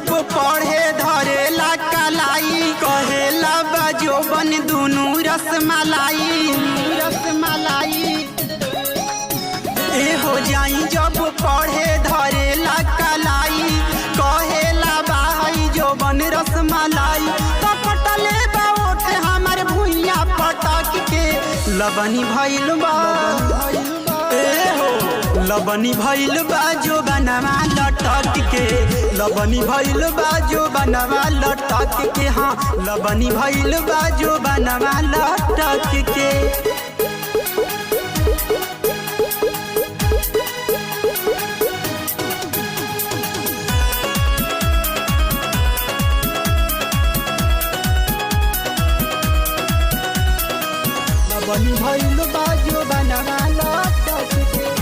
जब पढ़े धरेला कलाई कहेला बाजो बन दुनू रसमलाई ए हो जाई जब पढ़े धरेला कलाई कहेला भाई जो बन रसमलाई तो पटले बाउठ हमार भुइया पटक के लबनी भइल बा ए हो लबनी भइल बा जो बनवा लटक के लबनी भइल बा जो बनवा लटक के हाँ लबनी भइल बा जो बनवा लटक के लबनी भइल बा जो बनवा लटक के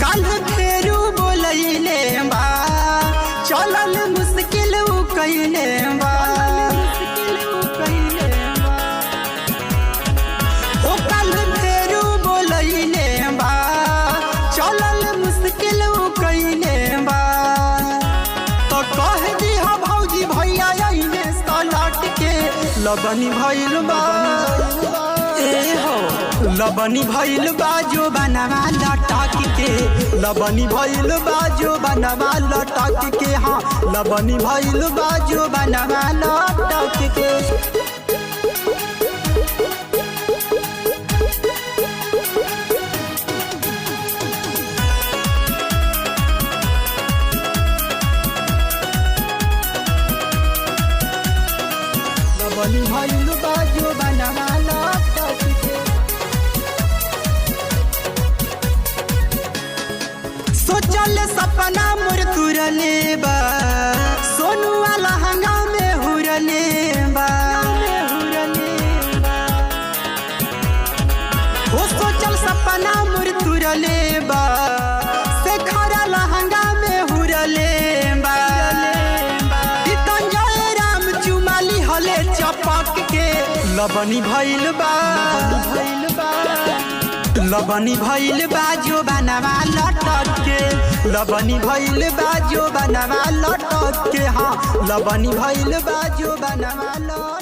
कल फेरू बोलैले बा चलल मुश्किल कैले बा ओ कल फेरू बोलैले बा चलल मुश्किल कैले बा तो कह दी हा भौजी भैया अइले सलट के लबनी भइल बा ए हो लबनी भइल बा जो बनवा लटक के लबनी भइल बा जो बनवा लटक के हाँ लबनी भइल बा जो बनवा लटक के लबनी भइल बा जो बनवा लटक के सोचल सपना मोर तुरले बा सोनू वाला हंगा में हुरले बा ओ सोचल सपना मोर तुरले बा से खरा लहंगा में हुरले बा संजय राम चुमाली हले चपक के लबनी भइल बा लबनी भइल बा जो बनवा लटक के लबनी भइल बा जो बनवा लटक के हाँ लबनी भइल बा जो बनवा लटक